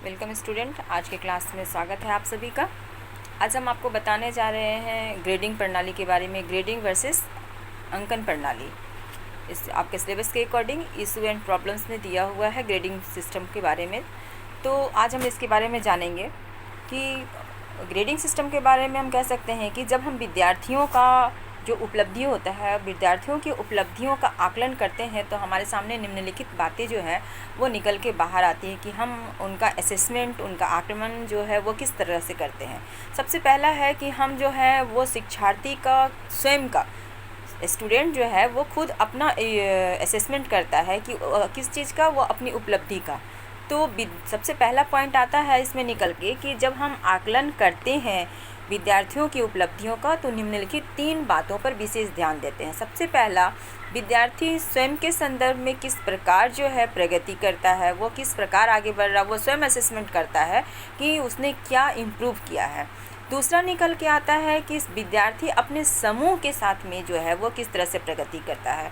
Welcome student, आज के class में स्वागत है आप सभी का। आज हम आपको बताने जा रहे हैं ग्रेडिंग प्रणाली के बारे में, ग्रेडिंग वर्सेस अंकन प्रणाली। इस आपके सिलेबस के अकॉर्डिंग इशू एंड प्रॉब्लम्स में दिया हुआ है ग्रेडिंग सिस्टम के बारे में। तो आज हम इसके बारे में जानेंगे कि ग्रेडिंग सिस्टम के बारे में हम कह सकते हैं कि जब हम विद्यार्थियों का जो उपलब्धि होता है, विद्यार्थियों की उपलब्धियों का आकलन करते हैं तो हमारे सामने निम्नलिखित बातें जो है वो निकल के बाहर आती है कि हम उनका असेसमेंट, उनका आकलन जो है वो किस तरह से करते हैं। सबसे पहला है कि हम जो है वो शिक्षार्थी का स्वयं का स्टूडेंट जो है वो खुद अपना असेसमेंट करता है कि किस चीज़ का, वो अपनी उपलब्धि का। तो सबसे पहला पॉइंट आता है इसमें निकल के कि जब हम आकलन करते हैं विद्यार्थियों की उपलब्धियों का तो निम्नलिखित 3 बातों पर विशेष ध्यान देते हैं। सबसे पहला, विद्यार्थी स्वयं के संदर्भ में किस प्रकार जो है प्रगति करता है, वो किस प्रकार आगे बढ़ रहा है, वो स्वयं असेसमेंट करता है कि उसने क्या इम्प्रूव किया है। दूसरा निकल के आता है कि विद्यार्थी अपने समूह के साथ में जो है वो किस तरह से प्रगति करता है।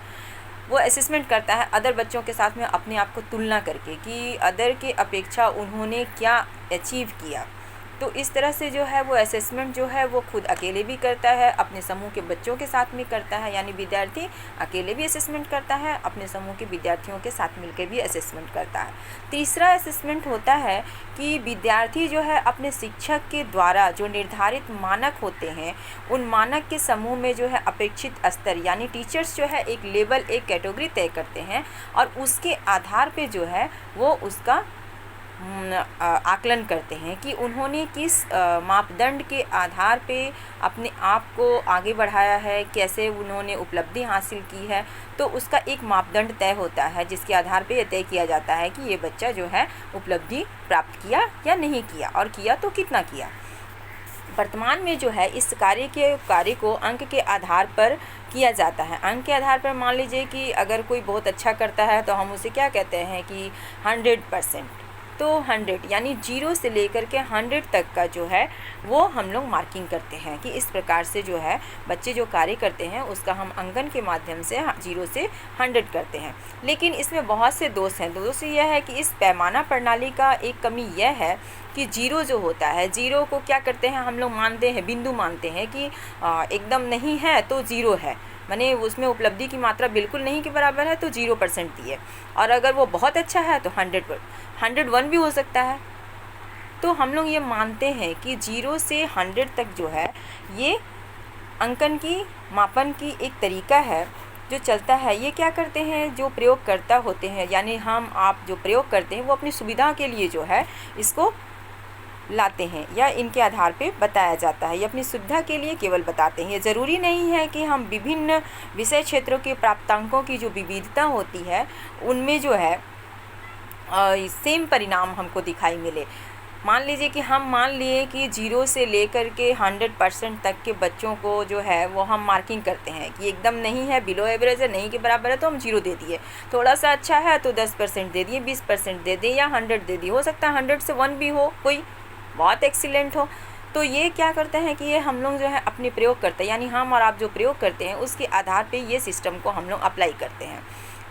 वो असेसमेंट करता है अदर बच्चों के साथ में अपने आप को तुलना करके कि अदर के अपेक्षा उन्होंने क्या अचीव किया। तो इस तरह से जो है वो असेसमेंट जो है वो खुद अकेले भी करता है, अपने समूह के बच्चों के साथ में करता है। यानी विद्यार्थी अकेले भी असेसमेंट करता है, अपने समूह के विद्यार्थियों के साथ मिलकर भी असेसमेंट करता है। तीसरा असेसमेंट होता है कि विद्यार्थी जो है अपने शिक्षक के द्वारा जो निर्धारित मानक होते हैं उन मानक के समूह में जो है अपेक्षित स्तर, यानी टीचर्स जो है एक लेवल, एक कैटेगरी तय करते हैं और उसके आधार पे जो है वो उसका आकलन करते हैं कि उन्होंने किस मापदंड के आधार पे अपने आप को आगे बढ़ाया है, कैसे उन्होंने उपलब्धि हासिल की है। तो उसका एक मापदंड तय होता है जिसके आधार पे यह तय किया जाता है कि ये बच्चा जो है उपलब्धि प्राप्त किया या नहीं किया, और किया तो कितना किया। वर्तमान में जो है इस कार्य को अंक के आधार पर किया जाता है। अंक के आधार पर मान लीजिए कि अगर कोई बहुत अच्छा करता है तो हम उसे क्या कहते हैं कि 100%। तो 100 यानी 0 से लेकर के 100 तक का जो है वो हम लोग मार्किंग करते हैं कि इस प्रकार से जो है बच्चे जो कार्य करते हैं उसका हम अंकन के माध्यम से 0 से 100 करते हैं। लेकिन इसमें बहुत से दोष हैं। दोष यह है कि इस पैमाना प्रणाली का एक कमी यह है कि 0 जो होता है, 0 को क्या करते हैं हम लोग मानते हैं, बिंदु मानते हैं कि एकदम नहीं है तो 0 है, माने उसमें उपलब्धि की मात्रा बिल्कुल नहीं के बराबर है तो 0% दिए, और अगर वो बहुत अच्छा है तो 101 भी हो सकता है। तो हम लोग ये मानते हैं कि 0 से 100 तक जो है ये अंकन की मापन की एक तरीका है जो चलता है। ये क्या करते हैं, जो प्रयोगकर्ता होते हैं यानी हम आप जो प्रयोग करते हैं वो अपनी सुविधा के लिए जो है इसको लाते हैं या इनके आधार पे बताया जाता है। ये अपनी सुविधा के लिए केवल बताते हैं। ये ज़रूरी नहीं है कि हम विभिन्न विषय क्षेत्रों के प्राप्तांकों की जो विविधता होती है उनमें जो है सेम परिणाम हमको दिखाई मिले। मान लीजिए कि हम मान लिए कि 0 से लेकर के 100% तक के बच्चों को जो है वो हम मार्किंग करते हैं कि एकदम नहीं है, बिलो एवरेज है, नहीं के बराबर है तो हम 0 दे दिए, थोड़ा सा अच्छा है तो 10% दे दिए, 20% दे दिए या 100 दे दिए। हो सकता है 100 से 1 भी हो, कोई बहुत एक्सीलेंट हो। तो ये क्या करते हैं कि ये हम लोग जो है अपने प्रयोग करते हैं, यानी हम और आप जो प्रयोग करते हैं उसके आधार पे ये सिस्टम को हम लोग अप्लाई करते हैं।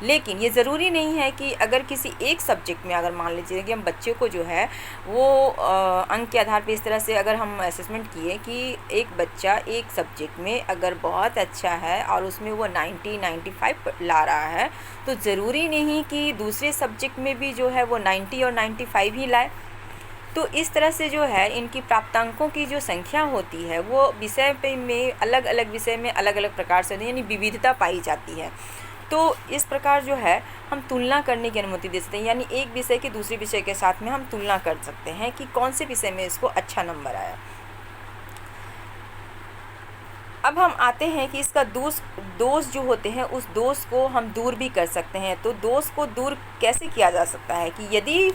लेकिन ये ज़रूरी नहीं है कि अगर किसी एक सब्जेक्ट में अगर मान लीजिए कि हम बच्चे को जो है वो अंक के आधार पे इस तरह से अगर हम असेसमेंट किए कि एक बच्चा एक सब्जेक्ट में अगर बहुत अच्छा है और उसमें वो 90-95 ला रहा है तो ज़रूरी नहीं कि दूसरे सब्जेक्ट में भी जो है वो 90 और 95 ही लाए। तो इस तरह से जो है इनकी प्राप्तांकों की जो संख्या होती है वो विषय पे में अलग अलग विषय में अलग अलग प्रकार से यानी विविधता पाई जाती है। तो इस प्रकार जो है हम तुलना करने की अनुमति दे सकते हैं, यानी एक विषय के दूसरे विषय के साथ में हम तुलना कर सकते हैं कि कौन से विषय में इसको अच्छा नंबर आया। अब हम आते हैं कि इसका दोष जो होते हैं उस दोष को हम दूर भी कर सकते हैं। तो दोष को दूर कैसे किया जा सकता है कि यदि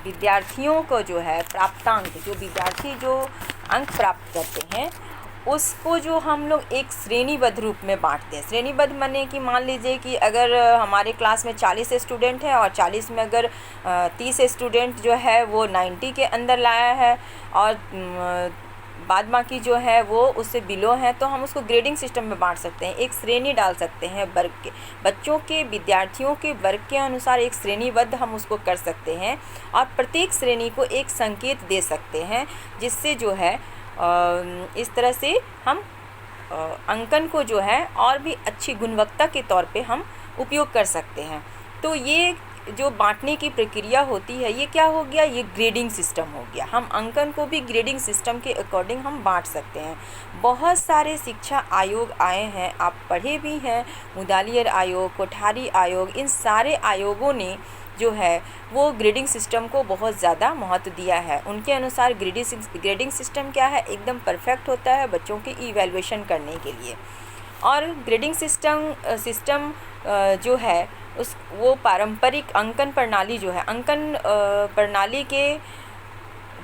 विद्यार्थियों को जो है प्राप्तांक, जो विद्यार्थी जो अंक प्राप्त करते हैं उसको जो हम लोग एक श्रेणीबद्ध रूप में बांटते हैं। श्रेणीबद्ध माने कि मान लीजिए कि अगर हमारे क्लास में 40 स्टूडेंट है और 40 में अगर 30 स्टूडेंट जो है वो 90 के अंदर लाया है और बाद बाकी जो है वो उससे बिलो है, तो हम उसको ग्रेडिंग सिस्टम में बांट सकते हैं। एक श्रेणी डाल सकते हैं वर्ग के, बच्चों के, विद्यार्थियों के वर्ग के अनुसार एक श्रेणीबद्ध हम उसको कर सकते हैं और प्रत्येक श्रेणी को एक संकेत दे सकते हैं, जिससे जो है इस तरह से हम अंकन को जो है और भी अच्छी गुणवत्ता के तौर पे हम उपयोग कर सकते हैं। तो ये जो बांटने की प्रक्रिया होती है, ये क्या हो गया, ये ग्रेडिंग सिस्टम हो गया। हम अंकन को भी ग्रेडिंग सिस्टम के अकॉर्डिंग हम बांट सकते हैं। बहुत सारे शिक्षा आयोग आए हैं, आप पढ़े भी हैं, मुदालियर आयोग, कोठारी आयोग, इन सारे आयोगों ने जो है वो ग्रेडिंग सिस्टम को बहुत ज़्यादा महत्व दिया है। उनके अनुसार ग्रेडिंग सिस्टम क्या है, एकदम परफेक्ट होता है बच्चों की इवैल्यूएशन करने के लिए। और ग्रेडिंग सिस्टम जो है वो पारंपरिक अंकन प्रणाली जो है, अंकन प्रणाली के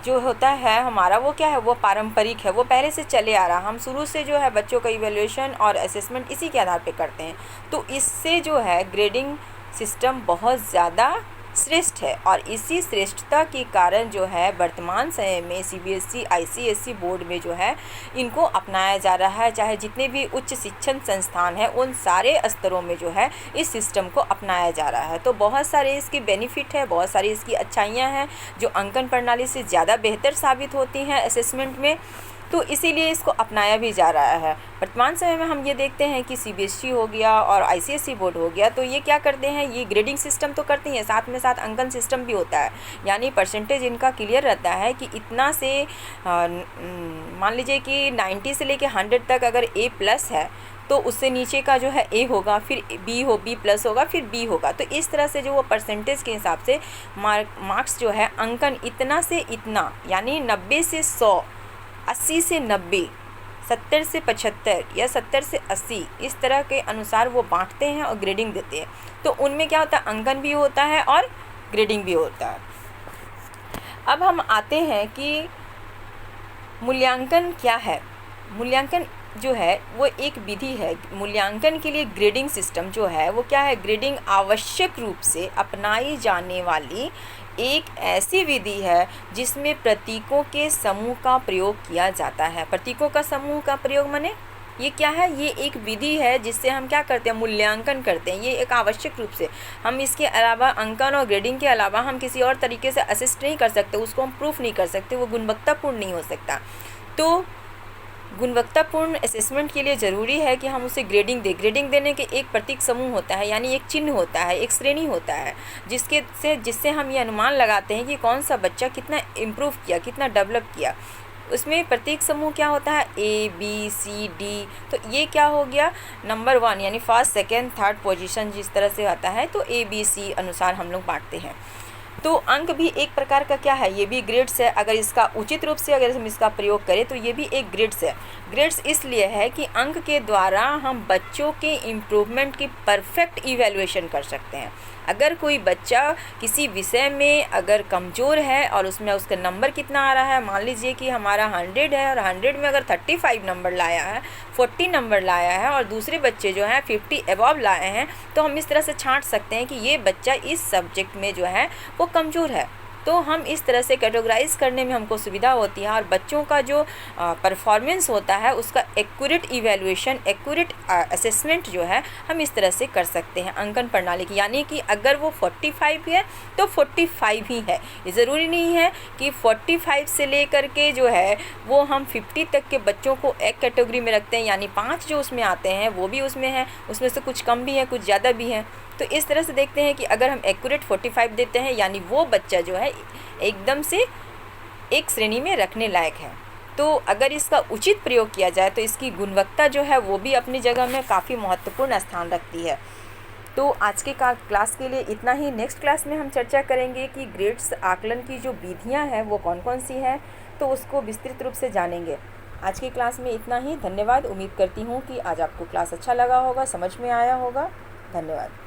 जो होता है हमारा, वो क्या है, वो पारंपरिक है, वो पहले से चले आ रहा। हम शुरू से जो है बच्चों का इवैल्यूएशन और असेसमेंट इसी के आधार पे करते हैं। तो इससे जो है ग्रेडिंग सिस्टम बहुत ज़्यादा श्रेष्ठ है और इसी श्रेष्ठता के कारण जो है वर्तमान समय में CBSE ICSE बोर्ड में जो है इनको अपनाया जा रहा है। चाहे जितने भी उच्च शिक्षण संस्थान हैं उन सारे स्तरों में जो है इस सिस्टम को अपनाया जा रहा है। तो बहुत सारे इसके बेनिफिट है, बहुत सारी इसकी अच्छाइयाँ हैं जो अंकन प्रणाली से ज़्यादा बेहतर साबित होती हैं असेसमेंट में, तो इसीलिए इसको अपनाया भी जा रहा है। वर्तमान समय में हम ये देखते हैं कि CBSE हो गया और ICSE बोर्ड हो गया, तो ये क्या करते हैं, ये ग्रेडिंग सिस्टम तो करती हैं, साथ में साथ अंकन सिस्टम भी होता है। यानी परसेंटेज इनका क्लियर रहता है कि इतना से मान लीजिए कि 90 से लेके 100 तक अगर A+ है तो उससे नीचे का जो है A होगा, फिर B+ होगा, फिर B होगा। तो इस तरह से जो वो परसेंटेज के हिसाब से मार्क्स जो है अंकन इतना से इतना, यानी 90 से 100, 80 से 90, 70 से 75 या 70 से 80, इस तरह के अनुसार वो बांटते हैं और ग्रेडिंग देते हैं। तो उनमें क्या होता है, अंकन भी होता है और ग्रेडिंग भी होता है। अब हम आते हैं कि मूल्यांकन क्या है। मूल्यांकन जो है वो एक विधि है। मूल्यांकन के लिए ग्रेडिंग सिस्टम जो है वो क्या है, ग्रेडिंग आवश्यक रूप से अपनाई जाने वाली एक ऐसी विधि है जिसमें प्रतीकों के समूह का प्रयोग किया जाता है। प्रतीकों का समूह का प्रयोग माने ये क्या है, ये एक विधि है जिससे हम क्या करते हैं, मूल्यांकन करते हैं। ये एक आवश्यक रूप से, हम इसके अलावा अंकन और ग्रेडिंग के अलावा हम किसी और तरीके से असिस्ट नहीं कर सकते, उसको हम प्रूफ नहीं कर सकते, वो गुणवत्तापूर्ण नहीं हो सकता। तो गुणवत्तापूर्ण असेसमेंट के लिए ज़रूरी है कि हम उसे ग्रेडिंग दें। ग्रेडिंग देने के एक प्रतीक समूह होता है, यानी एक चिन्ह होता है, एक श्रेणी होता है, जिससे हम ये अनुमान लगाते हैं कि कौन सा बच्चा कितना इम्प्रूव किया, कितना डेवलप किया। उसमें प्रतीक समूह क्या होता है, A B C D। तो ये क्या हो गया, नंबर 1 यानी फर्स्ट, सेकेंड, थर्ड पोजीशन जिस तरह से आता है, तो A B C अनुसार हम लोग बांटते हैं। तो अंक भी एक प्रकार का क्या है, ये भी ग्रेड्स है। अगर इसका उचित रूप से अगर हम इसका प्रयोग करें तो ये भी एक ग्रेड्स है। ग्रेड्स इसलिए है कि अंक के द्वारा हम बच्चों के इम्प्रूवमेंट की परफेक्ट इवैल्यूएशन कर सकते हैं। अगर कोई बच्चा किसी विषय में अगर कमज़ोर है और उसमें उसका नंबर कितना आ रहा है, मान लीजिए कि हमारा 100 है और 100 में अगर 35 नंबर लाया है, 40 नंबर लाया है और दूसरे बच्चे जो हैं 50 अबव लाए हैं, तो हम इस तरह से छांट सकते हैं कि ये बच्चा इस सब्जेक्ट में जो है वो कमज़ोर है। तो हम इस तरह से कैटेगराइज करने में हमको सुविधा होती है और बच्चों का जो परफॉर्मेंस होता है उसका एक्यूरेट इवैल्यूएशन, एक्यूरेट असेसमेंट जो है हम इस तरह से कर सकते हैं अंकन प्रणाली की। यानी कि अगर वो 45 है तो 45 ही है, ये ज़रूरी नहीं है कि 45 से लेकर के जो है वो हम 50 तक के बच्चों को एक कैटेगरी में रखते हैं, यानी 5 जो उसमें आते हैं वो भी उसमें हैं, उसमें से कुछ कम भी हैं, कुछ ज़्यादा भी हैं। तो इस तरह से देखते हैं कि अगर हम एक्यूरेट 45 देते हैं, यानी वो बच्चा जो है एकदम से एक श्रेणी में रखने लायक है। तो अगर इसका उचित प्रयोग किया जाए तो इसकी गुणवत्ता जो है वो भी अपनी जगह में काफ़ी महत्वपूर्ण स्थान रखती है। तो आज के क्लास के लिए इतना ही। नेक्स्ट क्लास में हम चर्चा करेंगे कि ग्रेड्स आकलन की जो विधियाँ हैं वो कौन कौन सी हैं, तो उसको विस्तृत रूप से जानेंगे। आज की क्लास में इतना ही। धन्यवाद। उम्मीद करती हूँ कि आज आपको क्लास अच्छा लगा होगा, समझ में आया होगा। धन्यवाद।